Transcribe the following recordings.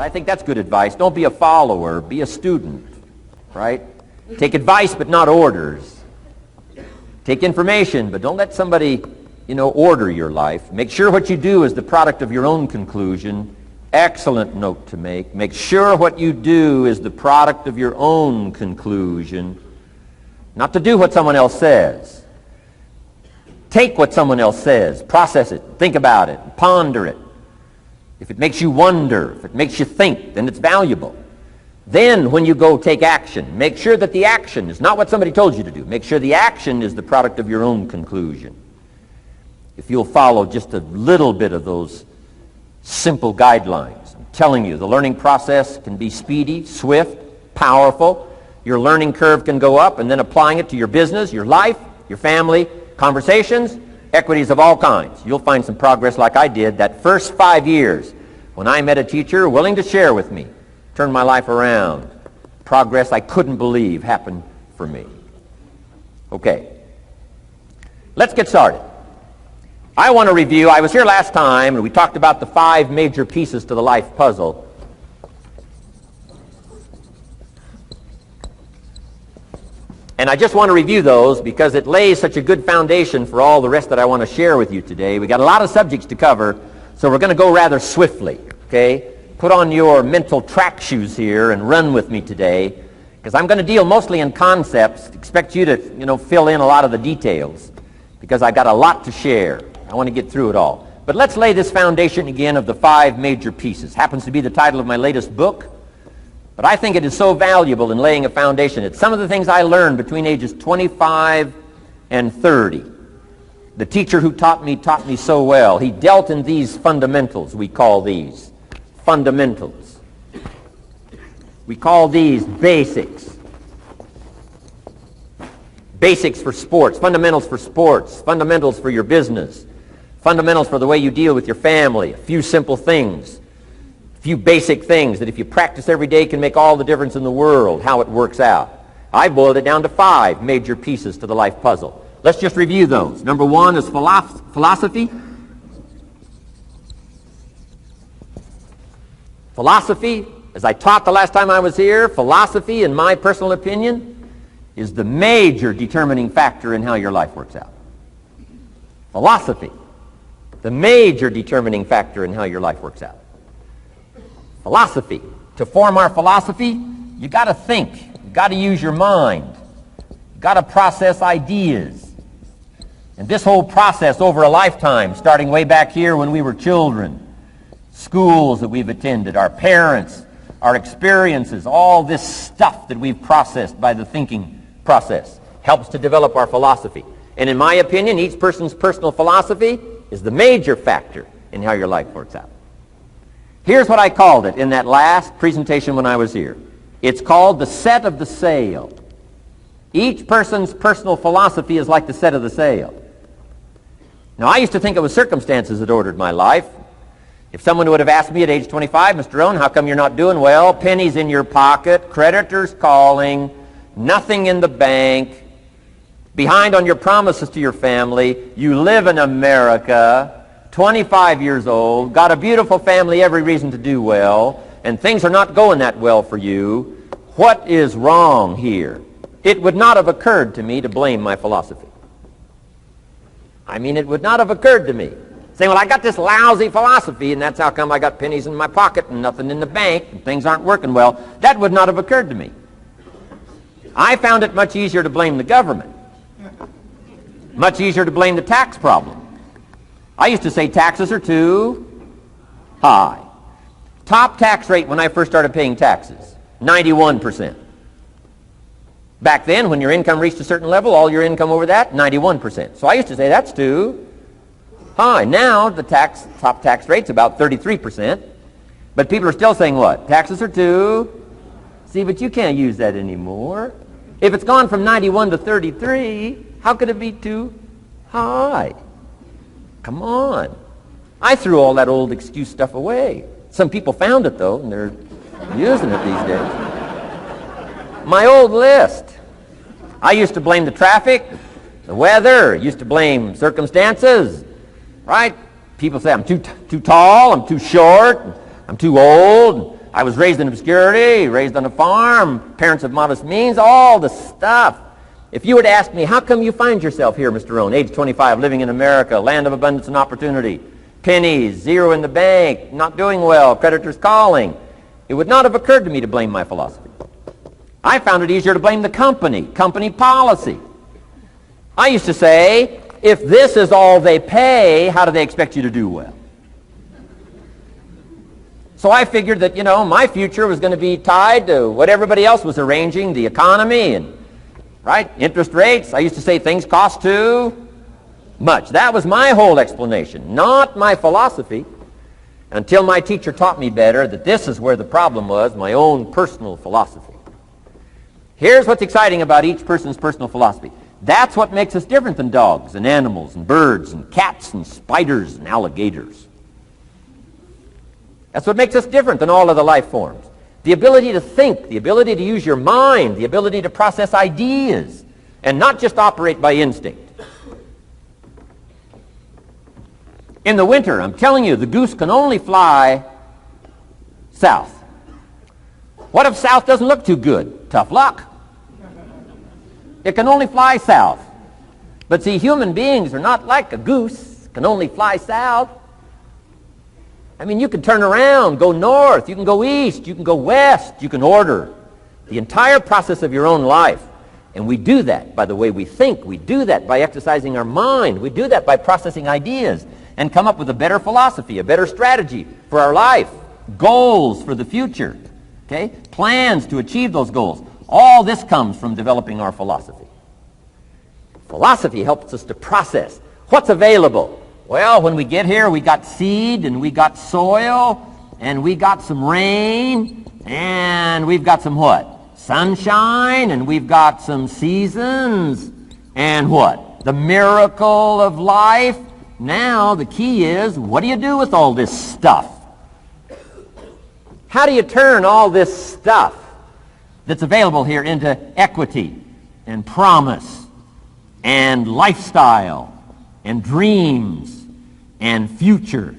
But I think that's good advice. Don't be a follower, be a student, right? Take advice but not orders. Take information, but don't let somebody, order your life. Make sure what you do is the product of your own conclusion. Excellent note to make. Make sure what you do is the product of your own conclusion. Not to do what someone else says. Take what someone else says, process it, think about it, ponder it. If it makes you wonder, if it makes you think, then it's valuable. Then when you go take action, make sure that the action is not what somebody told you to do. Make sure the action is the product of your own conclusion. If you'll follow just a little bit of those simple guidelines, I'm telling you, the learning process can be speedy, swift, powerful. Your learning curve can go up, and then applying it to your business, your life, your family, conversations, equities of all kinds. You'll find some progress like I did that first 5 years when I met a teacher willing to share with me. Turned my life around. Progress I couldn't believe happened for me. Okay. Let's get started. I want to review, I was here last time and we talked about the 5 major pieces to the life puzzle. And I just want to review those because it lays such a good foundation for all the rest that I want to share with you today. We got a lot of subjects to cover, so we're going to go rather swiftly, okay? Put on your mental track shoes here and run with me today, because I'm going to deal mostly in concepts. Expect you to, fill in a lot of the details, because I've got a lot to share. I want to get through it all. But let's lay this foundation again of the 5 major pieces. Happens to be the title of my latest book, but I think it is so valuable in laying a foundation. It's some of the things I learned between ages 25 and 30. The teacher who taught me so well. He dealt in these fundamentals, we call these. Fundamentals. We call these basics. Basics for sports, fundamentals for sports, fundamentals for your business, fundamentals for the way you deal with your family, a few simple things, a few basic things that if you practice every day can make all the difference in the world, how it works out. I boiled it down to 5 major pieces to the life puzzle. Let's just review those. Number 1 is philosophy. Philosophy, as I taught the last time I was here, philosophy, in my personal opinion, is the major determining factor in how your life works out. Philosophy, the major determining factor in how your life works out. Philosophy. To form our philosophy, you got to think. You got to use your mind. You got to process ideas. And this whole process over a lifetime, starting way back here when we were children, schools that we've attended, our parents, our experiences, all this stuff that we've processed by the thinking process helps to develop our philosophy. And in my opinion, each person's personal philosophy is the major factor in how your life works out. Here's what I called it in that last presentation when I was here. It's called the set of the sail. Each person's personal philosophy is like the set of the sail. Now, I used to think it was circumstances that ordered my life. If someone would have asked me at age 25, Mr. Rohn, how come you're not doing well? Pennies in your pocket, creditors calling, nothing in the bank, behind on your promises to your family, you live in America, 25 years old, got a beautiful family, every reason to do well, and things are not going that well for you. What is wrong here? It would not have occurred to me to blame my philosophy. It would not have occurred to me. Saying, well, I got this lousy philosophy, and that's how come I got pennies in my pocket and nothing in the bank, and things aren't working well. That would not have occurred to me. I found it much easier to blame the government. Much easier to blame the tax problem. I used to say taxes are too high. Top tax rate when I first started paying taxes, 91%. Back then, when your income reached a certain level, all your income over that, 91%. So I used to say that's too high. Now the top tax rate's about 33%. But people are still saying what? Taxes are too. See, but you can't use that anymore. If it's gone from 91 to 33, how could it be too high? Come on. I threw all that old excuse stuff away. Some people found it, though, and they're using it these days. My old list. I used to blame the traffic, the weather, used to blame circumstances, right? People say I'm too tall, I'm too short, I'm too old. I was raised in obscurity, raised on a farm, parents of modest means, all the stuff. If you were to ask me, how come you find yourself here, Mr. Rohn, age 25, living in America, land of abundance and opportunity, pennies, zero in the bank, not doing well, creditors calling, it would not have occurred to me to blame my philosophy. I found it easier to blame the company policy. I used to say, if this is all they pay, how do they expect you to do well? So I figured that, my future was going to be tied to what everybody else was arranging, the economy and, interest rates. I used to say things cost too much. That was my whole explanation, not my philosophy, until my teacher taught me better that this is where the problem was, my own personal philosophy. Here's what's exciting about each person's personal philosophy. That's what makes us different than dogs and animals and birds and cats and spiders and alligators. That's what makes us different than all other life forms. The ability to think, the ability to use your mind, the ability to process ideas, and not just operate by instinct. In the winter, I'm telling you, the goose can only fly south. What if south doesn't look too good? Tough luck. It can only fly south. But see, human beings are not like a goose, can only fly south. I mean, you can turn around, go north, you can go east, you can go west, you can order the entire process of your own life. And we do that by the way we think. We do that by exercising our mind. We do that by processing ideas and come up with a better philosophy, a better strategy for our life, goals for the future, okay? Plans to achieve those goals. All this comes from developing our philosophy. Philosophy helps us to process what's available. Well, when we get here, we got seed, and we got soil, and we got some rain, and we've got some what? Sunshine, and we've got some seasons, and what? The miracle of life. Now, the key is, what do you do with all this stuff? How do you turn all this stuff that's available here into equity and promise and lifestyle and dreams and future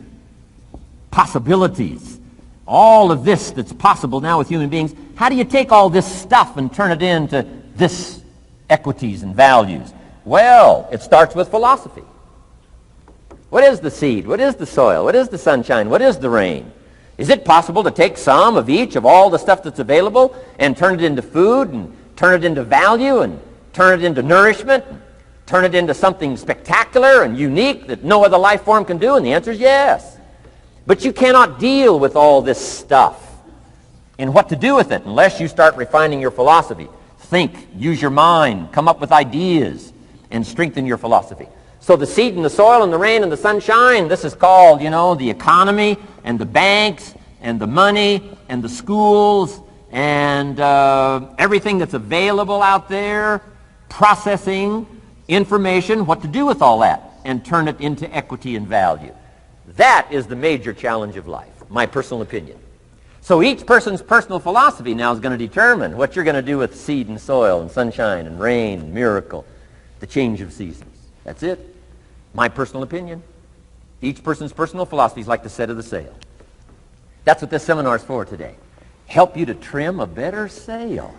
possibilities? All of this that's possible now with human beings, how do you take all this stuff and turn it into this equities and values? Well, it starts with philosophy. What is the seed? What is the soil? What is the sunshine? What is the rain? Is it possible to take some of each of all the stuff that's available and turn it into food and turn it into value and turn it into nourishment and turn it into something spectacular and unique that no other life form can do? And the answer is yes. But you cannot deal with all this stuff and what to do with it unless you start refining your philosophy. Think, use your mind, come up with ideas, and strengthen your philosophy. So the seed and the soil and the rain and the sunshine, this is called, the economy and the banks and the money and the schools and everything that's available out there, processing information, what to do with all that, and turn it into equity and value. That is the major challenge of life, my personal opinion. So each person's personal philosophy now is going to determine what you're going to do with seed and soil and sunshine and rain and miracle, the change of seasons. That's it. My personal opinion. Each person's personal philosophy is like the set of the sail. That's what this seminar is for today. Help you to trim a better sail.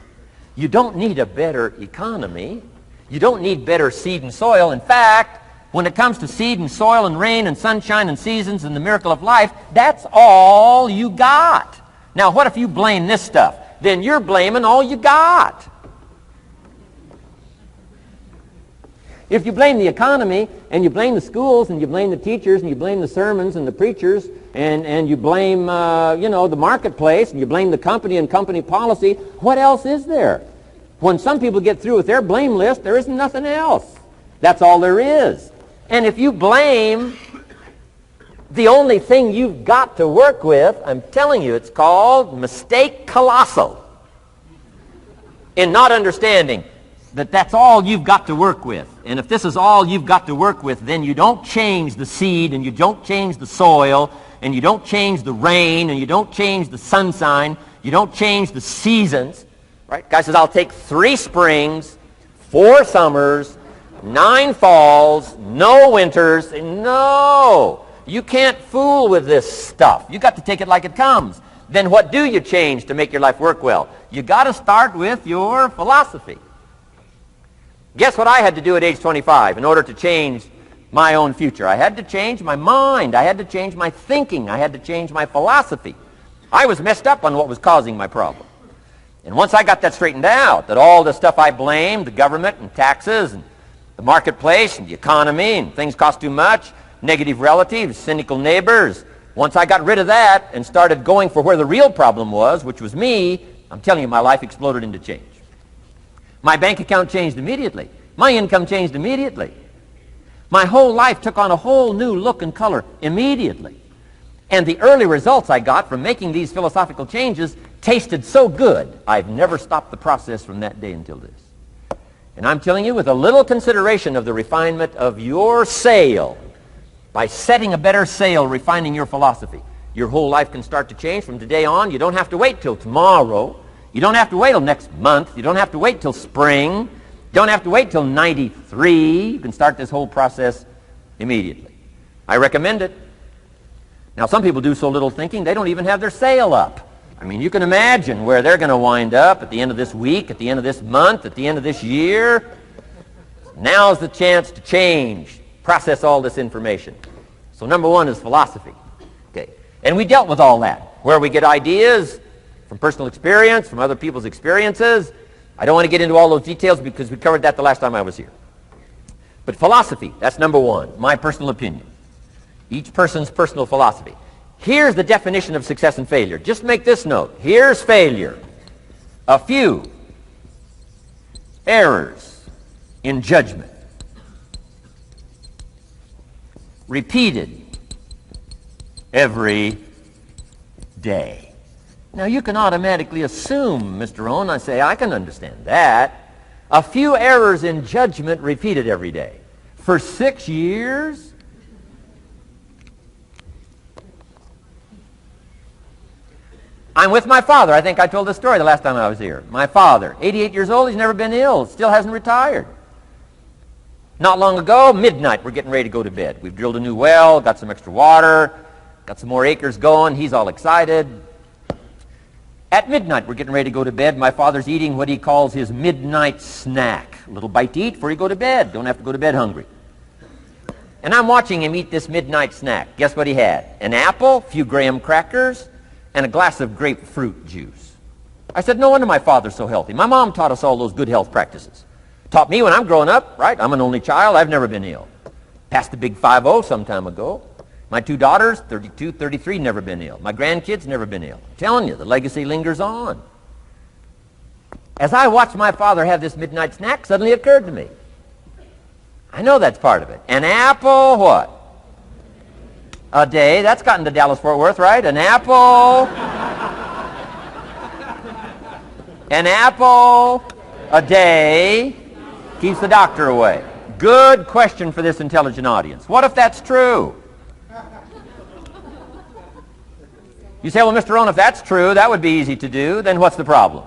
You don't need a better economy. You don't need better seed and soil. In fact, when it comes to seed and soil and rain and sunshine and seasons and the miracle of life, that's all you got. Now, what if you blame this stuff? Then you're blaming all you got. If you blame the economy, and you blame the schools, and you blame the teachers, and you blame the sermons and the preachers, and you blame, the marketplace, and you blame the company and company policy, what else is there? When some people get through with their blame list, there isn't nothing else. That's all there is. And if you blame the only thing you've got to work with, I'm telling you, it's called mistake colossal in not understanding that that's all you've got to work with. And if this is all you've got to work with, then you don't change the seed, and you don't change the soil, and you don't change the rain, and you don't change the sunshine, you don't change the seasons. Right? Guy says, I'll take 3 springs, 4 summers, 9 falls, no winters. No! You can't fool with this stuff. You got to take it like it comes. then what do you change to make your life work well? You got to start with your philosophy. Guess what I had to do at age 25 in order to change my own future? I had to change my mind. I had to change my thinking. I had to change my philosophy. I was messed up on what was causing my problem. And once I got that straightened out, that all the stuff I blamed, the government and taxes and the marketplace and the economy and things cost too much, negative relatives, cynical neighbors, once I got rid of that and started going for where the real problem was, which was me, I'm telling you, my life exploded into change. My bank account changed immediately. My income changed immediately. My whole life took on a whole new look and color immediately. And the early results I got from making these philosophical changes tasted so good, I've never stopped the process from that day until this. And I'm telling you, with a little consideration of the refinement of your sail, by setting a better sail, refining your philosophy, your whole life can start to change from today on. You don't have to wait till tomorrow. You don't have to wait till next month. You don't have to wait till spring. You don't have to wait till 93. You can start this whole process immediately. I recommend it. Now, some people do so little thinking, they don't even have their sail up. I mean, you can imagine where they're going to wind up at the end of this week, at the end of this month, at the end of this year. Now's the chance to change, process all this information. So number one is philosophy. Okay. And we dealt with all that, where we get ideas from personal experience, from other people's experiences. I don't want to get into all those details because we covered that the last time I was here. But philosophy, that's number one, my personal opinion. Each person's personal philosophy. Here's the definition of success and failure. Just make this note. Here's failure. A few errors in judgment, repeated every day. Now, you can automatically assume, Mr. Rohn, I say, I can understand that. A few errors in judgment repeated every day. For 6 years? I'm with my father. I think I told this story the last time I was here. My father, 88 years old, he's never been ill, still hasn't retired. Not long ago, midnight, we're getting ready to go to bed. We've drilled a new well, got some extra water, got some more acres going. He's all excited. At midnight, we're getting ready to go to bed. My father's eating what he calls his midnight snack. A little bite to eat before you go to bed. Don't have to go to bed hungry. And I'm watching him eat this midnight snack. Guess what he had? An apple, a few graham crackers, and a glass of grapefruit juice. I said, no wonder my father's so healthy. My mom taught us all those good health practices. Taught me when I'm growing up, right? I'm an only child. I've never been ill. Passed the big 5-0 some time ago. My 2 daughters, 32, 33, never been ill. My grandkids, never been ill. I'm telling you, the legacy lingers on. As I watched my father have this midnight snack, suddenly it occurred to me. I know that's part of it. An apple, what? A day. That's gotten to Dallas-Fort Worth, right? An apple. An apple a day keeps the doctor away. Good question for this intelligent audience. What if that's true? You say, well, Mr. Rohn, if that's true, that would be easy to do. Then what's the problem?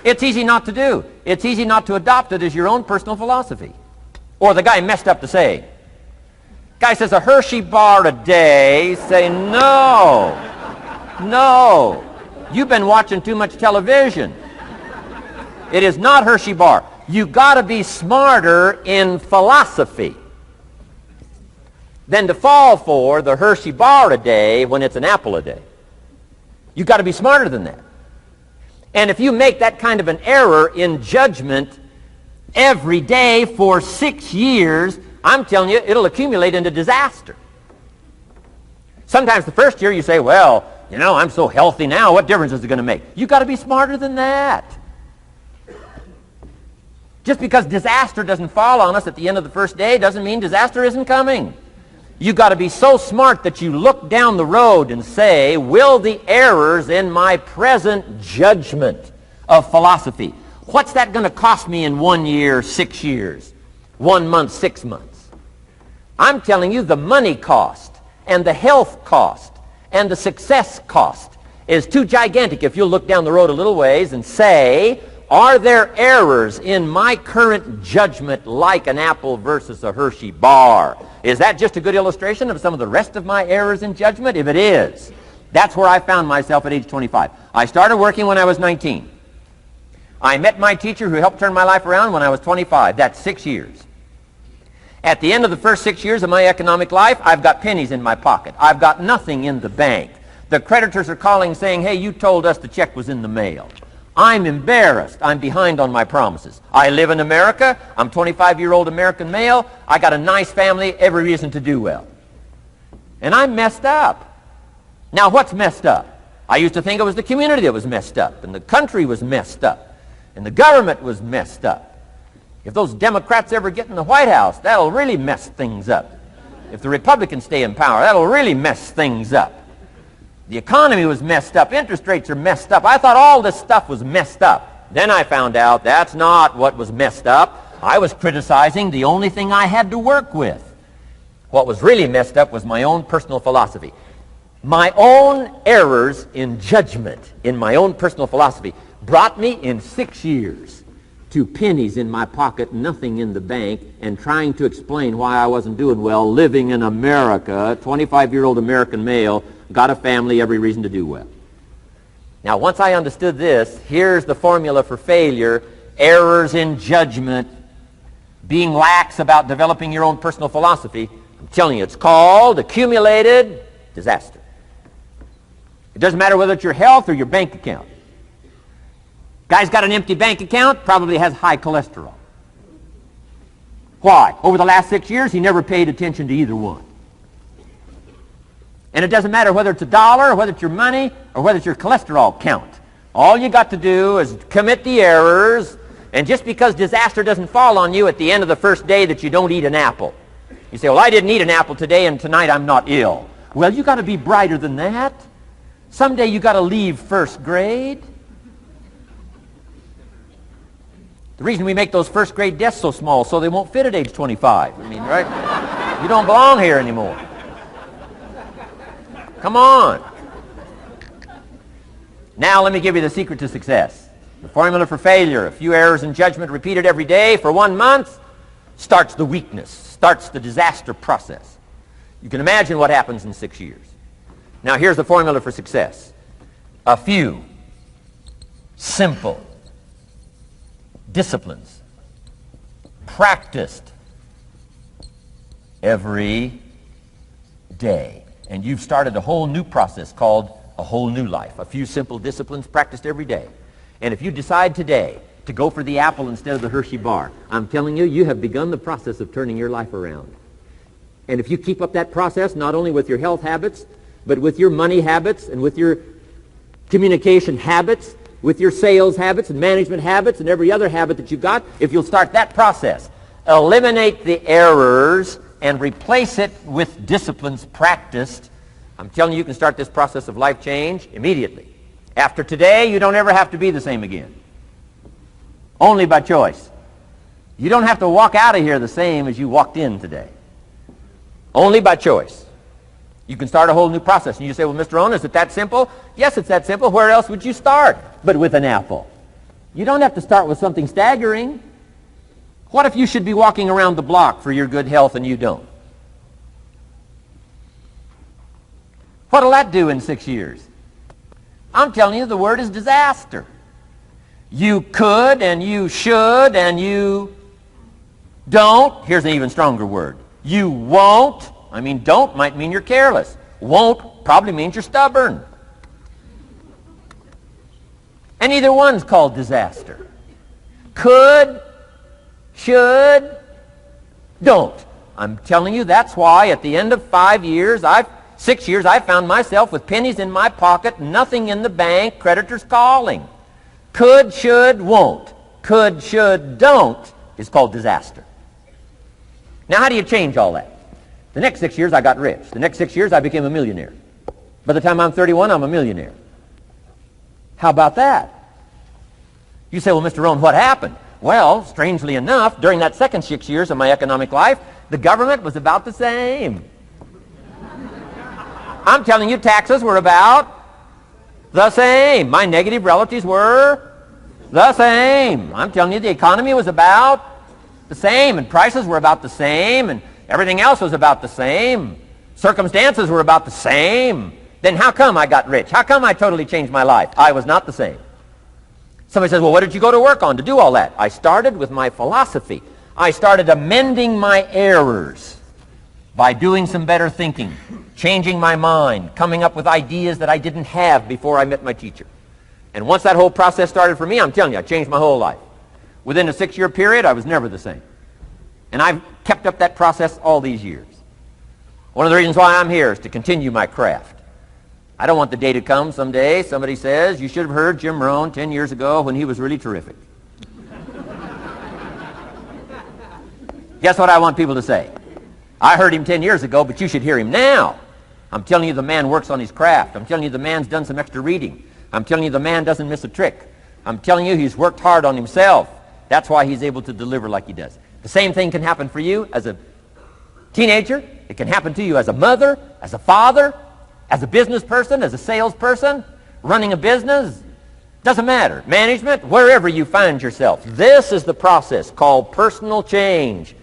It's easy not to do. It's easy not to adopt it as your own personal philosophy. Or the guy messed up the saying. Guy says a Hershey bar a day. Say, no. No. You've been watching too much television. It is not Hershey bar. You've got to be smarter in philosophy than to fall for the Hershey bar a day when it's an apple a day. You've got to be smarter than that. And if you make that kind of an error in judgment every day for 6 years, I'm telling you, it'll accumulate into disaster. Sometimes the first year you say, well, you know, I'm so healthy now, what difference is it going to make? You've got to be smarter than that. Just because disaster doesn't fall on us at the end of the first day doesn't mean disaster isn't coming. You've got to be so smart that you look down the road and say, will the errors in my present judgment of philosophy, what's that going to cost me in 1 year, 6 years, 1 month, 6 months? I'm telling you, the money cost and the health cost and the success cost is too gigantic if you'll look down the road a little ways and say, are there errors in my current judgment like an apple versus a Hershey bar? Is that just a good illustration of some of the rest of my errors in judgment? If it is, That's where I found myself at age 25. I started working when I was 19. I met my teacher who helped turn my life around when I was 25. That's 6 years. At the end of the first 6 years of my economic life, I've got pennies in my pocket. I've got nothing in the bank. The creditors are calling saying, hey, you told us the check was in the mail. I'm embarrassed. I'm behind on my promises. I live in America. I'm 25-year-old American male. I got a nice family, every reason to do well. And I'm messed up. Now, what's messed up? I used to think it was the community that was messed up, and the country was messed up, and the government was messed up. If those Democrats ever get in the White House, that'll really mess things up. If the Republicans stay in power, that'll really mess things up. The economy was messed up. Interest rates are messed up. I thought all this stuff was messed up. Then I found out that's not what was messed up. I was criticizing the only thing I had to work with. What was really messed up was my own personal philosophy. My own errors in judgment in my own personal philosophy brought me in 6 years to pennies in my pocket, nothing in the bank, and trying to explain why I wasn't doing well living in America, 25-year-old American male, got a family, every reason to do well. Now, once I understood this, here's the formula for failure: errors in judgment, being lax about developing your own personal philosophy. I'm telling you, it's called accumulated disaster. It doesn't matter whether it's your health or your bank account. Guy's got an empty bank account, probably has high cholesterol. Why? Over the last 6 years, he never paid attention to either one. And it doesn't matter whether it's a dollar, or whether it's your money, or whether it's your cholesterol count. All you got to do is commit the errors, and just because disaster doesn't fall on you at the end of the first day that you don't eat an apple. You say, well, I didn't eat an apple today, and tonight I'm not ill. Well, you got to be brighter than that. Someday you got to leave first grade. The reason we make those first grade desks so small so they won't fit at age 25. I mean, right? You don't belong here anymore. Come on. Now let me give you the secret to success. The formula for failure: a few errors in judgment repeated every day for 1 month starts the weakness, starts the disaster process. You can imagine what happens in 6 years. Now here's the formula for success: a few simple disciplines practiced every day. And you've started a whole new process called a whole new life. A few simple disciplines practiced every day. And if you decide today to go for the apple instead of the Hershey bar, I'm telling you, you have begun the process of turning your life around. And if you keep up that process, not only with your health habits, but with your money habits and with your communication habits, with your sales habits and management habits and every other habit that you've got, if you'll start that process, eliminate the errors and replace it with disciplines practiced, I'm telling you, you can start this process of life change immediately. After today, you don't ever have to be the same again. Only by choice. You don't have to walk out of here the same as you walked in today. Only by choice. You can start a whole new process. And you say, well, Mr. Rohn, is it that simple? Yes, it's that simple. Where else would you start but with an apple? You don't have to start with something staggering. What if you should be walking around the block for your good health and you don't? What'll that do in 6 years? I'm telling you, the word is disaster. You could and you should and you don't. Here's an even stronger word. You won't. I mean, don't might mean you're careless. Won't probably means you're stubborn. And either one's called disaster. Could, should, don't. I'm telling you, that's why at the end of 6 years, I found myself with pennies in my pocket, nothing in the bank, creditors calling. Could, should, won't. Could, should, don't is called disaster. Now, how do you change all that? The next 6 years, I got rich. The next 6 years, I became a millionaire. By the time I'm 31, I'm a millionaire. How about that? You say, well, Mr. Rohn, what happened? Well, strangely enough, during that second 6 years of my economic life, the government was about the same. I'm telling you, taxes were about the same. My negative relatives were the same. I'm telling you, the economy was about the same, and prices were about the same, and everything else was about the same. Circumstances were about the same. then how come I got rich? How come I totally changed my life? I was not the same. Somebody says, well, what did you go to work on to do all that? I started with my philosophy. I started amending my errors by doing some better thinking, changing my mind, coming up with ideas that I didn't have before I met my teacher. And once that whole process started for me, I'm telling you, I changed my whole life. Within a 6-year period, I was never the same. And I've kept up that process all these years. One of the reasons why I'm here is to continue my craft. I don't want the day to come someday somebody says, you should have heard Jim Rohn 10 years ago when he was really terrific. Guess what I want people to say? I heard him 10 years ago, but you should hear him now. I'm telling you the man works on his craft. I'm telling you the man's done some extra reading. I'm telling you the man doesn't miss a trick. I'm telling you he's worked hard on himself. That's why he's able to deliver like he does. The same thing can happen for you as a teenager. It can happen to you as a mother, as a father, as a business person, as a salesperson, running a business. Doesn't matter. Management, wherever you find yourself. This is the process called personal change.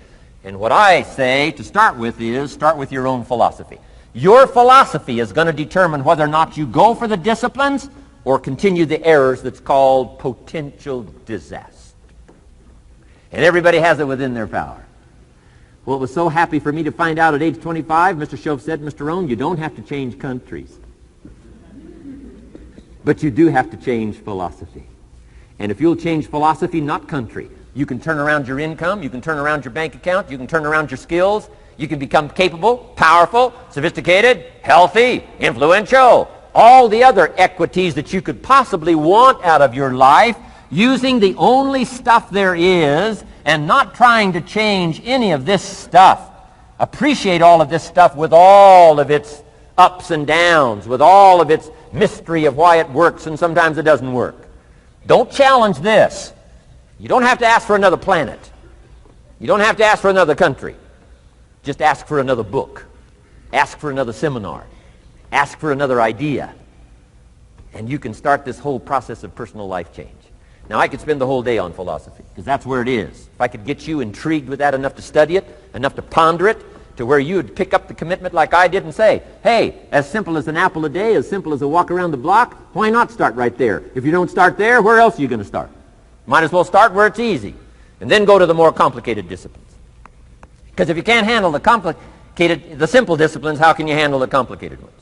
And what I say to start with is start with your own philosophy. Your philosophy is going to determine whether or not you go for the disciplines or continue the errors that's called potential disaster. And everybody has it within their power. Well, it was so happy for me to find out at age 25, Mr. Shove said, Mr. Rohn, you don't have to change countries. But you do have to change philosophy. And if you'll change philosophy, not country, you can turn around your income, you can turn around your bank account, you can turn around your skills, you can become capable, powerful, sophisticated, healthy, influential, all the other equities that you could possibly want out of your life, using the only stuff there is and not trying to change any of this stuff. Appreciate all of this stuff with all of its ups and downs, with all of its mystery of why it works and sometimes it doesn't work. Don't challenge this. You don't have to ask for another planet. You don't have to ask for another country. Just ask for another book. Ask for another seminar. Ask for another idea. And you can start this whole process of personal life change. Now, I could spend the whole day on philosophy, because that's where it is. If I could get you intrigued with that enough to study it, enough to ponder it, to where you would pick up the commitment like I did and say, hey, as simple as an apple a day, as simple as a walk around the block, why not start right there? If you don't start there, where else are you going to start? Might as well start where it's easy, and then go to the more complicated disciplines. Because if you can't handle the simple disciplines, how can you handle the complicated ones?